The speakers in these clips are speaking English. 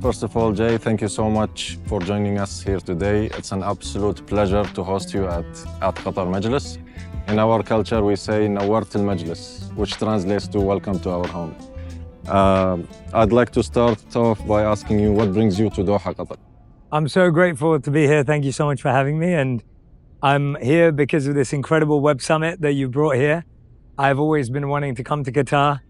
First of all, Jay, thank you so much for joining us here today. It's an absolute pleasure to host you at أكثر مجلس. In our culture, we say نورت المجلس, which translates to welcome to our home. I'd like to start off by asking you, what brings you to Doha, Qatar? I'm so grateful to be here. Thank you so much for having me. And I'm here because of this incredible web summit that you brought here. I've always been wanting to come to Qatar.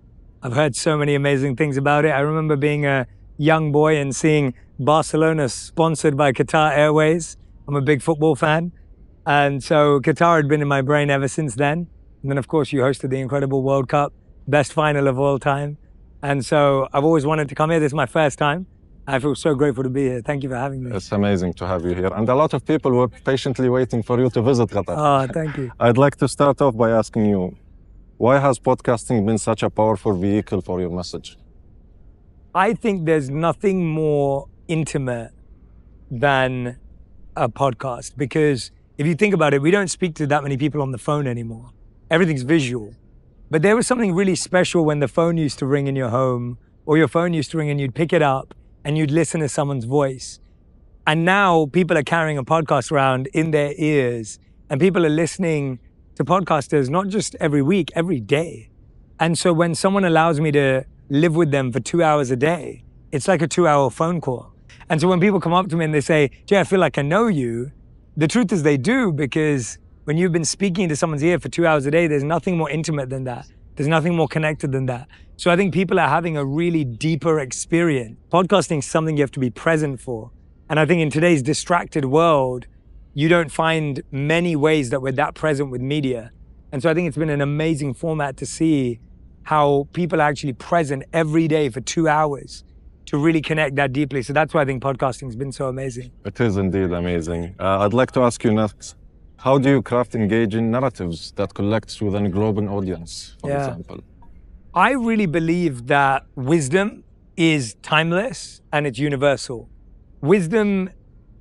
I've heard so many amazing things about it. I remember being a young boy and seeing Barcelona sponsored by Qatar Airways. I'm a big football fan. And so Qatar had been in my brain ever since then. And then, of course, you hosted the incredible World Cup, best final of all time. And so I've always wanted to come here. This is my first time. I feel so grateful to be here. Thank you for having me. It's amazing to have you here. And a lot of people were patiently waiting for you to visit Qatar. Oh, thank you. I'd like to start off by asking you, why has podcasting been such a powerful vehicle for your message? I think there's nothing more intimate than a podcast, because if you think about it, we don't speak to that many people on the phone anymore. Everything's visual. But there was something really special when the phone used to ring in your home, or your phone used to ring and you'd pick it up and you'd listen to someone's voice. And now people are carrying a podcast around in their ears, and people are listening to podcasters not just every week, every day. And so when someone allows me to live with them for 2 hours a day, it's like a 2-hour phone call. And so when people come up to me and they say, Jay, I feel like I know you, the truth is they do, because when you've been speaking to someone's ear for 2 hours a day, there's nothing more intimate than that. There's nothing more connected than that. So I think people are having a really deeper experience. Podcasting is something you have to be present for. And I think in today's distracted world, you don't find many ways that we're that present with media. And so I think it's been an amazing format to see how people are actually present every day for 2 hours to really connect that deeply. So that's why I think podcasting has been so amazing. It is indeed amazing. I'd like to ask you next, how do you craft engaging narratives that connect with a global audience, for example? I really believe that wisdom is timeless and it's universal. Wisdom,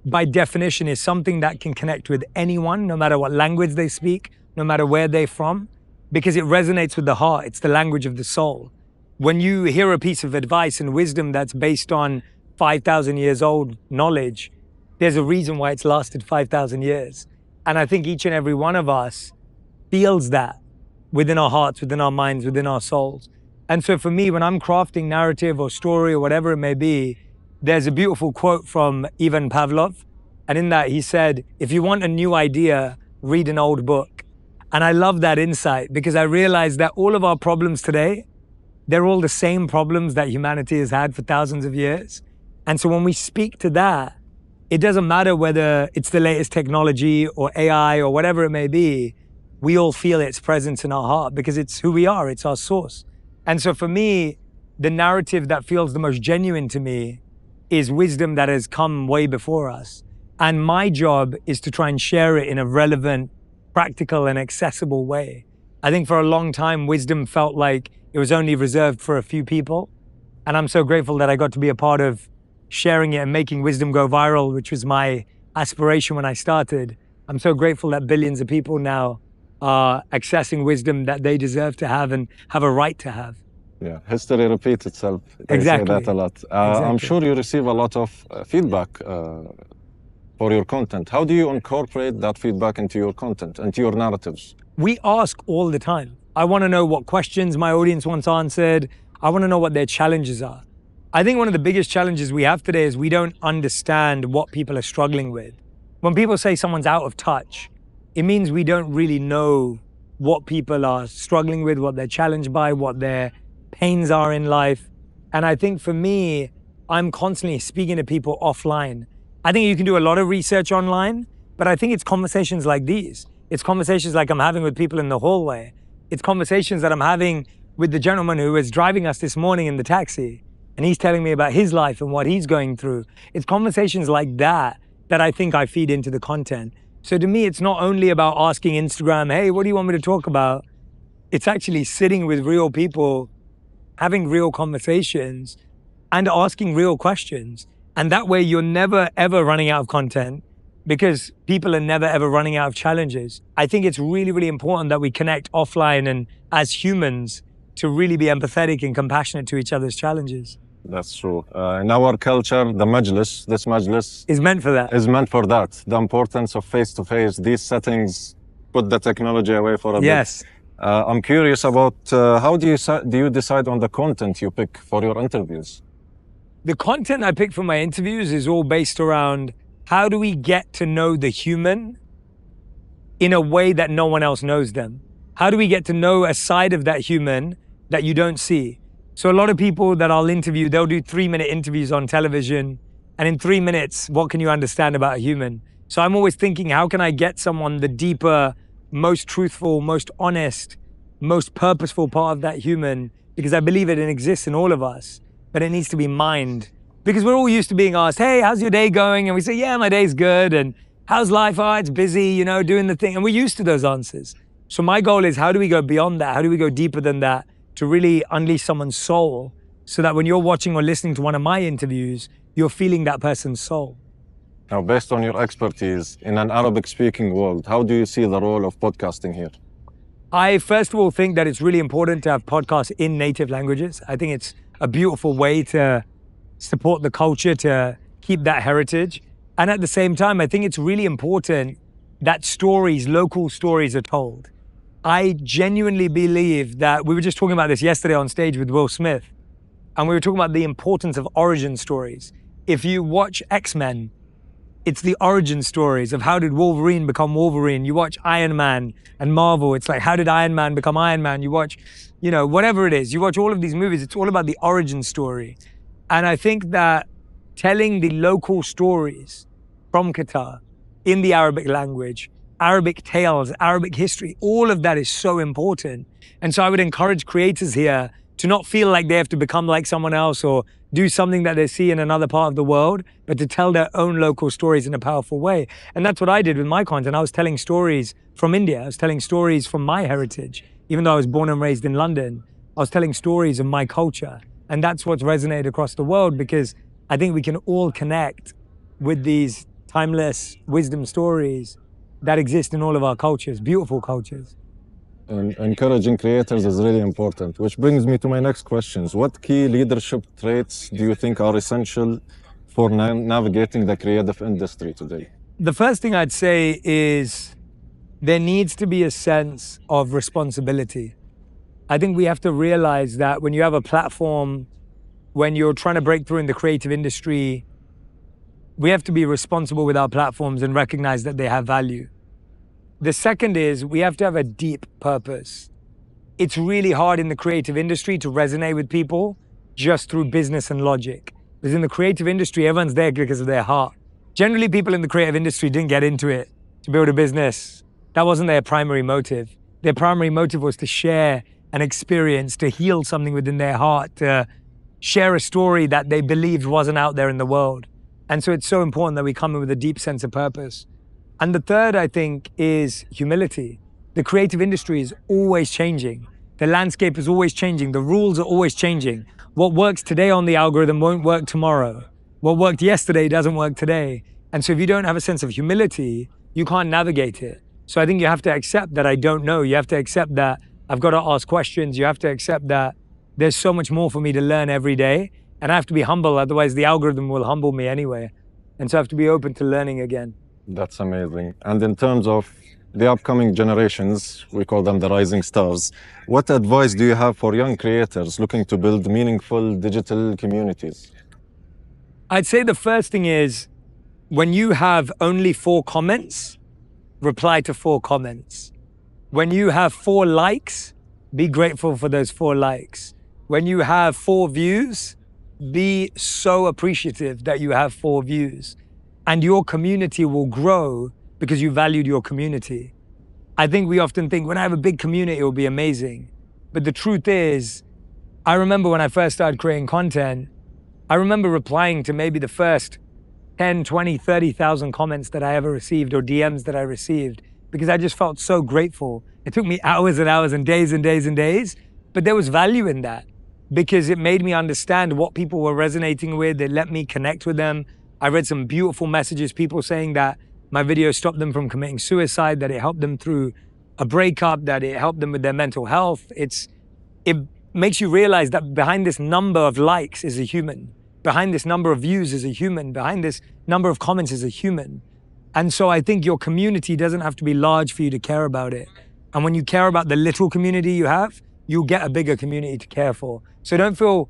by definition, is something that can connect with anyone, no matter what language they speak, no matter where they're from, because it resonates with the heart. It's the language of the soul. When you hear a piece of advice and wisdom that's based on 5,000 years old knowledge, there's a reason why it's lasted 5,000 years. And I think each and every one of us feels that within our hearts, within our minds, within our souls. And so for me, when I'm crafting narrative or story or whatever it may be, there's a beautiful quote from Ivan Pavlov. And in that he said, if you want a new idea, read an old book. And I love that insight, because I realized that all of our problems today, they're all the same problems that humanity has had for thousands of years. And so when we speak to that, it doesn't matter whether it's the latest technology or AI or whatever it may be, we all feel its presence in our heart because it's who we are, it's our source. And so for me, the narrative that feels the most genuine to me is wisdom that has come way before us. And my job is to try and share it in a relevant, practical and accessible way. I think for a long time, wisdom felt like it was only reserved for a few people. And I'm so grateful that I got to be a part of sharing it and making wisdom go viral, which was my aspiration when I started. I'm so grateful that billions of people now are accessing wisdom that they deserve to have and have a right to have. Yeah, history repeats itself. Exactly. Say that a lot. I'm sure you receive a lot of feedback for your content. How do you incorporate that feedback into your content, into your narratives? We ask all the time. I want to know what questions my audience wants answered. I want to know what their challenges are. I think one of the biggest challenges we have today is we don't understand what people are struggling with. When people say someone's out of touch, it means we don't really know what people are struggling with, what they're challenged by, what their pains are in life. And I think for me, I'm constantly speaking to people offline. I think you can do a lot of research online, but I think it's conversations like these. It's conversations like I'm having with people in the hallway. It's conversations that I'm having with the gentleman who was driving us this morning in the taxi, and he's telling me about his life and what he's going through. It's conversations like that that I think I feed into the content. So to me, it's not only about asking Instagram, hey, what do you want me to talk about? It's actually sitting with real people, having real conversations and asking real questions. And that way you're never, ever running out of content because people are never, ever running out of challenges. I think it's really, really important that we connect offline and as humans to really be empathetic and compassionate to each other's challenges. That's true. In our culture, the Majlis, this Majlis Is meant for that. is meant for that. The importance of face-to-face. These settings put the technology away for a bit. Yes. I'm curious about how do you decide on the content you pick for your interviews? The content I pick for my interviews is all based around how do we get to know the human in a way that no one else knows them? How do we get to know a side of that human that you don't see? So a lot of people that I'll interview, they'll do 3-minute interviews on television. And in 3 minutes, what can you understand about a human? So I'm always thinking, how can I get someone the deeper, most truthful, most honest, most purposeful part of that human? Because I believe it exists in all of us, but it needs to be mined. Because we're all used to being asked, hey, how's your day going? And we say, yeah, my day's good. And how's life? Oh, it's busy, doing the thing. And we're used to those answers. So my goal is, how do we go beyond that? How do we go deeper than that to really unleash someone's soul so that when you're watching or listening to one of my interviews, you're feeling that person's soul? Now, based on your expertise in an Arabic-speaking world, how do you see the role of podcasting here? I first of all think that it's really important to have podcasts in native languages. I think it's a beautiful way to support the culture, to keep that heritage. And at the same time, I think it's really important that stories, local stories are told. I genuinely believe that, we were just talking about this yesterday on stage with Will Smith, and we were talking about the importance of origin stories. If you watch X-Men, it's the origin stories of how did Wolverine become Wolverine. You watch Iron Man and Marvel, it's like, how did Iron Man become Iron Man? You watch, whatever it is, you watch all of these movies, it's all about the origin story. And I think that telling the local stories from Qatar in the Arabic language, Arabic tales, Arabic history, all of that is so important. And so I would encourage creators here to not feel like they have to become like someone else or do something that they see in another part of the world, but to tell their own local stories in a powerful way. And that's what I did with my content. I was telling stories from India. I was telling stories from my heritage. Even though I was born and raised in London, I was telling stories of my culture. And that's what's resonated across the world, because I think we can all connect with these timeless wisdom stories that exist in all of our cultures, beautiful cultures. And encouraging creators is really important, which brings me to my next questions. What key leadership traits do you think are essential for navigating the creative industry today? The first thing I'd say is there needs to be a sense of responsibility. I think we have to realize that when you have a platform, when you're trying to break through in the creative industry, we have to be responsible with our platforms and recognize that they have value. The second is we have to have a deep purpose. It's really hard in the creative industry to resonate with people just through business and logic. Because in the creative industry, everyone's there because of their heart. Generally, people in the creative industry didn't get into it to build a business. That wasn't their primary motive. Their primary motive was to share an experience, to heal something within their heart, to share a story that they believed wasn't out there in the world. And so it's so important that we come in with a deep sense of purpose. And the third, I think, is humility. The creative industry is always changing. The landscape is always changing. The rules are always changing. What works today on the algorithm won't work tomorrow. What worked yesterday doesn't work today. And so if you don't have a sense of humility, you can't navigate it. So I think you have to accept that I don't know. You have to accept that I've got to ask questions. You have to accept that there's so much more for me to learn every day. And I have to be humble, otherwise the algorithm will humble me anyway. And so I have to be open to learning again. That's amazing. And in terms of the upcoming generations, we call them the rising stars, what advice do you have for young creators looking to build meaningful digital communities? I'd say the first thing is, when you have only 4 comments, reply to 4 comments. When you have 4 likes, be grateful for those 4 likes. When you have 4 views, be so appreciative that you have 4 views. And your community will grow because you valued your community. I think we often think, when I have a big community, it will be amazing. But the truth is, I remember when I first started creating content, I remember replying to maybe the first 10, 20, 30,000 comments that I ever received, or DMs that I received, because I just felt so grateful. It took me hours and hours and days and days and days, but there was value in that because it made me understand what people were resonating with. It let me connect with them. I read some beautiful messages, people saying that my video stopped them from committing suicide, that it helped them through a breakup, that it helped them with their mental health. It makes you realize that behind this number of likes is a human. Behind this number of views is a human. Behind this number of comments is a human. And so I think your community doesn't have to be large for you to care about it. And when you care about the little community you have, you'll get a bigger community to care for. So don't feel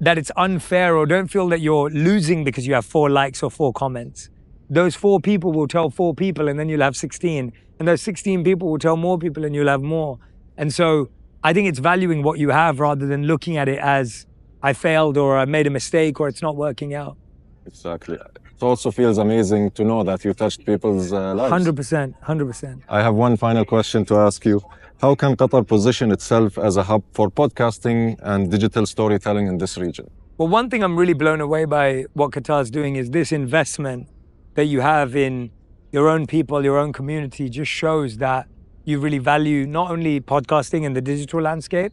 that it's unfair, or don't feel that you're losing because you have 4 likes or 4 comments. Those 4 people will tell 4 people, and then you'll have 16. And those 16 people will tell more people, and you'll have more. And so I think it's valuing what you have rather than looking at it as I failed or I made a mistake or it's not working out. Exactly. It also feels amazing to know that you touched people's lives. 100%. I have one final question to ask you. How can Qatar position itself as a hub for podcasting and digital storytelling in this region? Well, one thing I'm really blown away by what Qatar's doing is this investment that you have in your own people, your own community, just shows that you really value not only podcasting and the digital landscape,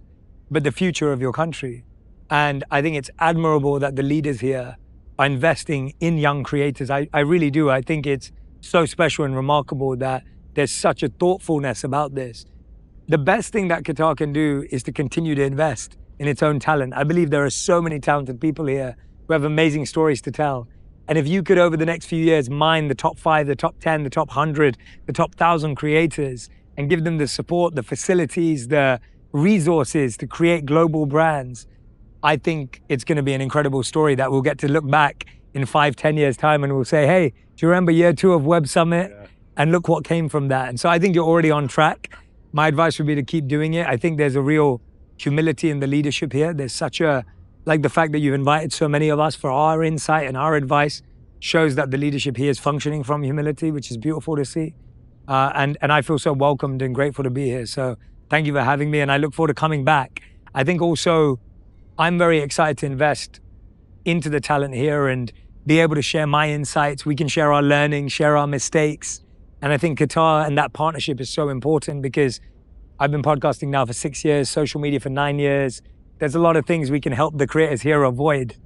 but the future of your country. And I think it's admirable that the leaders here are investing in young creators. I really do. I think it's so special and remarkable that there's such a thoughtfulness about this. The best thing that Qatar can do is to continue to invest in its own talent. I believe there are so many talented people here who have amazing stories to tell. And if you could, over the next few years, mine the top 5, the top 10, the top 100, the top 1,000 creators and give them the support, the facilities, the resources to create global brands, I think it's going to be an incredible story that we'll get to look back in 5-10 years' time and we'll say, hey, do you remember year 2 of Web Summit? Yeah. And look what came from that. And so I think you're already on track. My advice would be to keep doing it. I think there's a real humility in the leadership here. There's such a, like the fact that you've invited so many of us for our insight and our advice shows that the leadership here is functioning from humility, which is beautiful to see. And I feel so welcomed and grateful to be here. So thank you for having me. And I look forward to coming back. I think also I'm very excited to invest into the talent here and be able to share my insights. We can share our learning, share our mistakes. And I think Qatar and that partnership is so important because I've been podcasting now for 6 years, social media for 9 years. There's a lot of things we can help the creators here avoid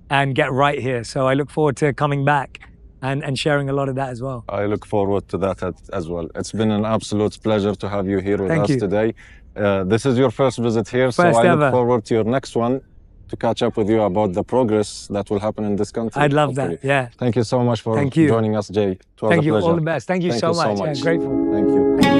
and get right here. So I look forward to coming back and sharing a lot of that as well. I look forward to that as well. It's been an absolute pleasure to have you here with us today. This is your first visit here, so I look forward to your next one to catch up with you about the progress that will happen in this country. I'd love that, yeah. Thank you so much for joining us, Jay. It was Thank a you, pleasure. all the best. Thank you so much. Yeah, grateful. Thank you.